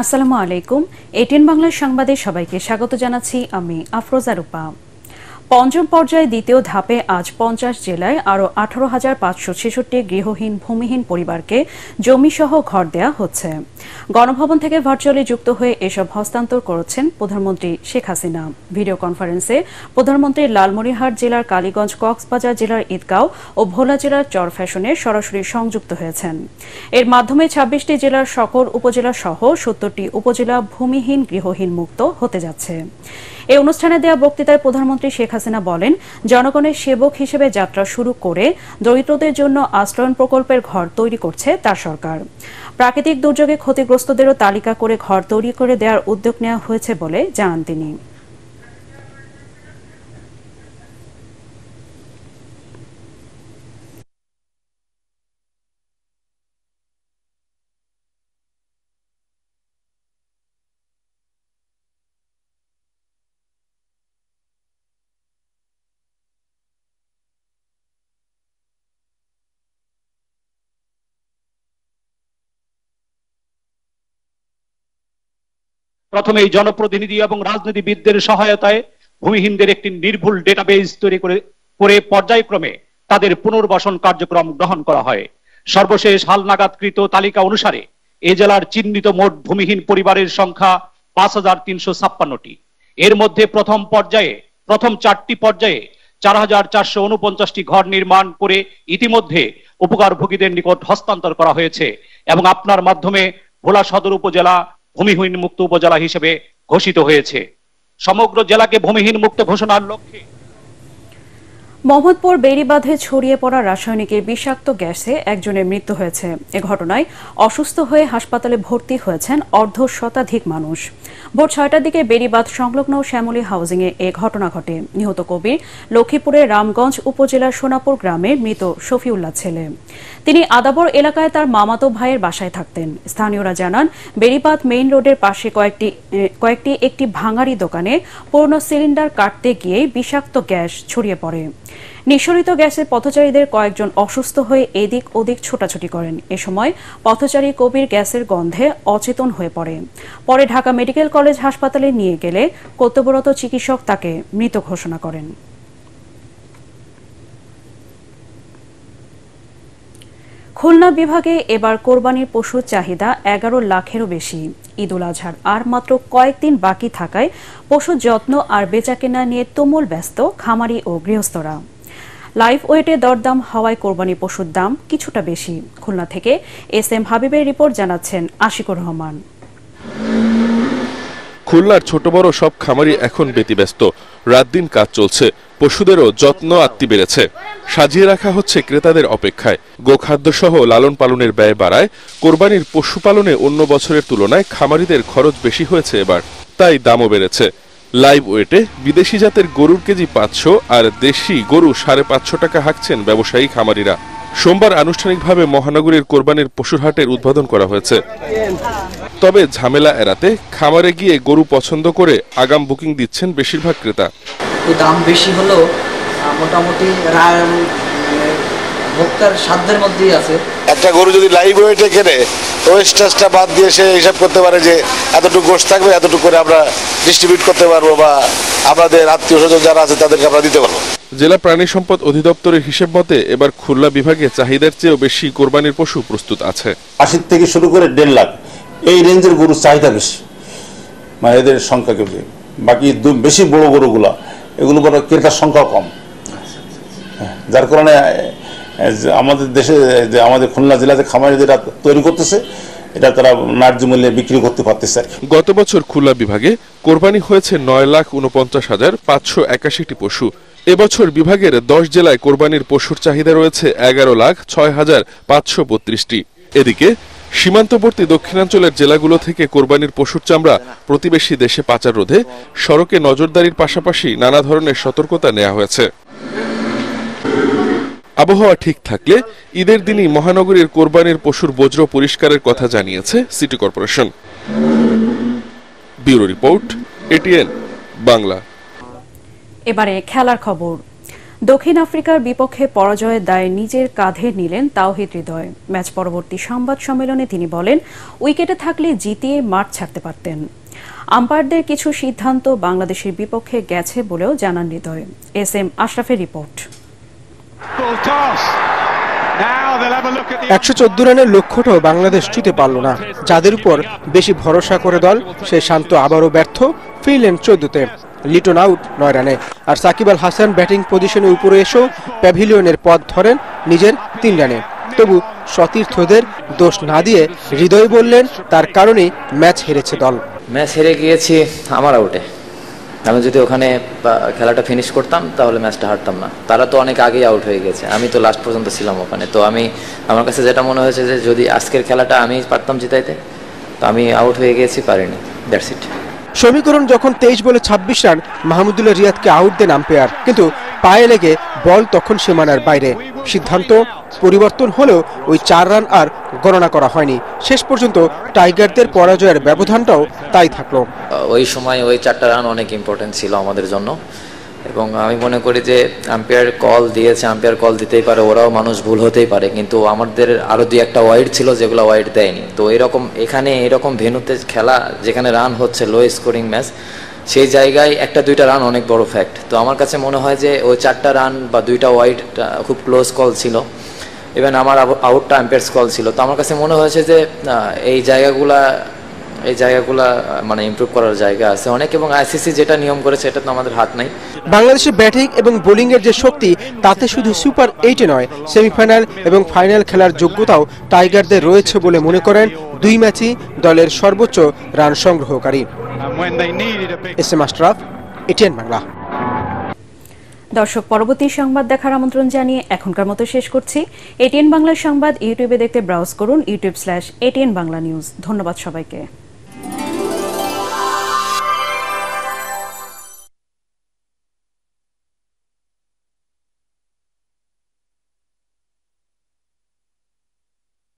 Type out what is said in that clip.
আসসালামু আলাইকুম। এটিএন বাংলার সংবাদে সবাইকে স্বাগত জানাচ্ছি আমি আফরোজা রূপা। পঞ্চম পর্যায়ে দ্বিতীয় ধাপে আজ 50 জেলায় আরও 18,566 গৃহহীন ভূমিহীন পরিবারকে জমিসহ ঘর দেয়া হচ্ছে। গণভবন থেকে ভার্চুয়ালি যুক্ত হয়ে এসব হস্তান্তর করেছেন প্রধানমন্ত্রী শেখ হাসিনা। ভিডিও কনফারেন্সে প্রধানমন্ত্রী লালমনিরহাট জেলার কালীগঞ্জ, কক্সবাজার জেলার ঈদগাঁও ও ভোলা জেলার চরফ্যাশনে সরাসরি সংযুক্ত হয়েছেন। এর মাধ্যমে 26টি জেলার সকল উপজেলা সহ 70টি উপজেলা ভূমিহীন গৃহহীন মুক্ত হতে যাচ্ছে। এই অনুষ্ঠানে দেওয়া বক্তৃতায় প্রধানমন্ত্রী শেখ হাসিনা বলেন, জনগণের সেবক হিসেবে যাত্রা শুরু করে দরিদ্রদের জন্য আশ্রয়ণ প্রকল্পের ঘর তৈরি করছে তার সরকার। প্রাকৃতিক দুর্যোগে ক্ষতিগ্রস্তদেরও তালিকা করে ঘর তৈরি করে দেওয়ার উদ্যোগ নেওয়া হয়েছে বলে জানান তিনি। প্রথমে এই জনপ্রতিনিধি এবং রাজনীতিবিদদের সহায়তায় ভূমিহীনদের একটি নির্ভুল ডেটাবেস তৈরি করে পর্যায়ক্রমে তাদের পুনর্বাসন কার্যক্রম গ্রহণ করা হয়। সর্বশেষ হালনাগাদকৃত তালিকা অনুসারে এ জেলার চিহ্নিত মোট ভূমিহীন পরিবারের সংখ্যা 5,356টি। এর মধ্যে প্রথম 4টি পর্যায়ে 4,449টি ঘর নির্মাণ করে ইতিমধ্যে উপকারভোগীদের নিকট হস্তান্তর করা হয়েছে এবং আপনার মাধ্যমে ভোলা সদর উপজেলা ভূমিহীন মুক্ত উপজেলা হিসেবে ঘোষিত হয়েছে। সমগ্র জেলাকে ভূমিহীন মুক্ত ঘোষণার লক্ষ্যে মোহাম্মদপুর বেড়িবাঁধে ছড়িয়ে পড়া রাসায়নিকের বিষাক্ত গ্যাসে একজনের মৃত্যু হয়েছে। এ ঘটনায় অসুস্থ হয়ে হাসপাতালে ভর্তি হয়েছেন অর্ধশতাধিক মানুষ। ভোর 6টার দিকে বেড়িবাঁধ সংলগ্ন শ্যামলী হাউজিংয়ে এ ঘটনা ঘটে। নিহত কবির লক্ষ্মীপুরের রামগঞ্জ উপজেলার সোনাপুর গ্রামের মৃত শফিউল্লাহ ছেলে। তিনি আদাবর এলাকায় তার মামাতো ভাইয়ের বাসায় থাকতেন। স্থানীয়রা জানান, বেড়িবাঁধ মেইন রোডের পাশে একটি ভাঙাড়ি দোকানে পুরনো সিলিন্ডার কাটতে গিয়ে বিষাক্ত গ্যাস ছড়িয়ে পড়ে। নিঃসরিত গ্যাসে পথচারীদের কয়েকজন অসুস্থ হয়ে এদিক ওদিক ছোটাছুটি করেন। এ সময় পথচারী কবির গ্যাসের গন্ধে অচেতন হয়ে পড়ে। পরে ঢাকা মেডিকেল কলেজ হাসপাতালে নিয়ে গেলে কর্তব্যরত চিকিৎসক তাকে মৃত ঘোষণা করেন। খুলনা বিভাগে এবার কোরবানির পশুর চাহিদা 11 লাখেরও বেশি। ঈদ উল আজহার আর মাত্র কয়েকদিন বাকি থাকায় পশুর যত্ন আর বেচাকেনা নিয়ে তুমুল ব্যস্ত খামারি ও গৃহস্থরা। লাইভ ওয়েটে দরদাম হওয়ায় কোরবানি পশুর দাম কিছুটা বেশি। খুলনা থেকে SM হাবিবের রিপোর্ট জানাচ্ছেন আশিকুর রহমান। খুলনার ছোট বড় সব খামারি এখন ব্যতিব্যস্ত। রাত দিন কাজ চলছে, পশুদেরও যত্ন আত্মি বেড়েছে। সাজিয়ে রাখা হচ্ছে ক্রেতাদের অপেক্ষায়। গোখাদ্য সহ লালন পালনের ব্যয় বাড়ায় কোরবানির পশুপালনে অন্য বছরের তুলনায় খামারিদের খরচ বেশি হয়েছে এবার, তাই দামও বেড়েছে। লাইভ ওয়েটে বিদেশি জাতের গরুর কেজি 500 আর দেশি গরু 550 টাকা হাঁকছেন ব্যবসায়ী খামারিরা। সোমবার আনুষ্ঠানিকভাবে মহানগরীর কোরবানির পশুর হাটের উদ্বোধন করা হয়েছে। তবে ঝামেলা এড়াতে খামারে গিয়ে গরু পছন্দ করে আগাম বুকিং দিচ্ছেন বেশিরভাগ ক্রেতা। দাম বেশি হলেও মোটামুটি ভোক্তার সাধ্যের মধ্যেই আছে। একটা গরু যদি লাইভ ওয়েটে কেনে ওয়েস্টেজটা বাদ দিয়ে সে হিসাব করতে পারে যে এতটুকু গোশত থাকবে, এতটুকু করে আমরা ডিস্ট্রিবিউট করতে পারবো বা আমাদের আত্মীয় স্বজন যারা আছে তাদেরকে আমরা দিতে পারবো। জেলা প্রাণী সম্পদ অধিদপ্তরের হিসেব মতে এবার খুলনা বিভাগে চাহিদার চেয়েও বেশি কোরবানির পশু প্রস্তুত আছে। 80 থেকে শুরু করে 1.5 লাখ এই রেঞ্জের গরুর চাহিদা বেশি, মানে এদের সংখ্যা কেউ। বাকি বেশি বড় গরুগুলা এগুলো বড় ক্রেতার সংখ্যা কম, যার কারণে আমাদের দেশে যে আমাদের খুলনা জেলাতে খামারি যেটা তৈরি করতেছে এটা তারা ন্যায্য মূল্যে বিক্রি করতে পারতেছে। গত বছর খুলনা বিভাগে কোরবানি হয়েছে 9,49,581টি পশু। এবছর বিভাগের 10 জেলায় কোরবানির পশুর চাহিদা রয়েছে 11,06,532টি। এদিকে সীমান্তবর্তী দক্ষিণাঞ্চলের জেলাগুলো থেকে কোরবানির পশুর চামড়া প্রতিবেশী দেশে পাচার রোধে সড়কে নজরদারির পাশাপাশি নানা ধরনের সতর্কতা নেওয়া হয়েছে। আবহাওয়া ঠিক থাকলে ঈদের দিনই মহানগরীর কোরবানির পশুর বজ্র পরিষ্কারের কথা জানিয়েছে city corporation. Bureau report, ATN Bangla. এবারে খেলার খবর। দক্ষিণ আফ্রিকার বিপক্ষে পরাজয়ের দায় নিজের কাঁধে নিলেন তাওহিদ হৃদয়। ম্যাচ পরবর্তী সংবাদ সম্মেলনে তিনি বলেন, উইকেটে থাকলে জিতিয়ে মাঠ ছাড়তে পারতেন। আম্পায়ারদের কিছু সিদ্ধান্ত বাংলাদেশের বিপক্ষে গেছে বলেও জানান হৃদয়। এস.এম. আশরাফের রিপোর্ট। 114 রানের লক্ষ্যটাও বাংলাদেশ ছুঁতে পারল না। যাদের উপর বেশি ভরসা করে দল, সে শান্ত আবারও ব্যর্থ, ফিরলেন 14তে। লিটন আউট 9 রানে। আর সাকিব আল হাসান ব্যাটিং পজিশনে উপরে এসেও প্যাভিলিয়নের পথ ধরেন নিজের 3 রানে। তবু সতীর্থদের দোষ না দিয়ে হৃদয় বললেন, তার কারণেই ম্যাচ হেরেছে দল। ম্যাচ হেরে গিয়েছি আমার আউটে। আমি যদি ওখানে খেলাটা ফিনিশ করতাম তাহলে ম্যাচটা হারতাম না। তারা তো অনেক আগেই আউট হয়ে গেছে, আমি তো লাস্ট পর্যন্ত ছিলাম ওখানে। তো আমার কাছে যেটা মনে হয়েছে যে যদি আজকের খেলাটা আমি পারতাম জিতাইতে, তো আমি আউট হয়ে গিয়েছি, পারিনি। That's it. সমীকরণ যখন 23 বলে 26 রান, মাহমুদুল্লাহ রিয়াদকে আউট দেন আম্পায়ার, কিন্তু পায়ে লেগে বল তখন সীমানার বাইরে। সিদ্ধান্ত পরিবর্তন হলেও ওই 4 রান আর গণনা করা হয়নি। শেষ পর্যন্ত টাইগারদের পরাজয়ের ব্যবধানটাও তাই থাকলো। ওই সময় ওই 4টা রান অনেক ইম্পর্টেন্ট ছিল আমাদের জন্য, এবং আমি মনে করি যে আম্পায়ার কল দিয়েছে, আম্পায়ার কল দিতেই পারে, ওরাও মানুষ ভুল হতেই পারে, কিন্তু আমাদের আরও 2-1টা ওয়াইড ছিল যেগুলো ওয়াইড দেয়নি। তো এরকম ভেন্যুতে খেলা যেখানে রান হচ্ছে, লো স্কোরিং ম্যাচ, সেই জায়গায় 1-2টা রান অনেক বড় ফ্যাক্ট। তো আমার কাছে মনে হয় যে ওই 4টা রান বা 2টা ওয়াইড খুব ক্লোজ কল ছিল। ইভেন আমার আউটটা আম্পায়ার্স কল ছিল। তো আমার কাছে মনে হয়েছে যে এই জায়গাগুলা মানে ইমপ্রুভ করার জায়গা আছে অনেক, এবং আইসিসি যেটা নিয়ম করেছে এটা তো আমাদের হাত নাই। বাংলাদেশের ব্যাটিং এবং বোলিং এর যে শক্তি, তাতে শুধু সুপার 8-এ নয়, সেমিফাইনাল এবং ফাইনাল খেলার যোগ্যতাও টাইগারদের রয়েছে বলে মনে করেন 2 ম্যাচই দলের সর্বোচ্চ রান সংগ্রহকারী। এস.এম. আশরাফ, এটিএন বাংলা। দর্শক, পরবর্তী সংবাদ দেখার আমন্ত্রণ জানিয়ে এখনকার মতো শেষ করছি। এটিএন বাংলার সংবাদ ইউটিউবে দেখতে ব্রাউজ করুন youtube/ATN Bangla News। ধন্যবাদ সবাইকে।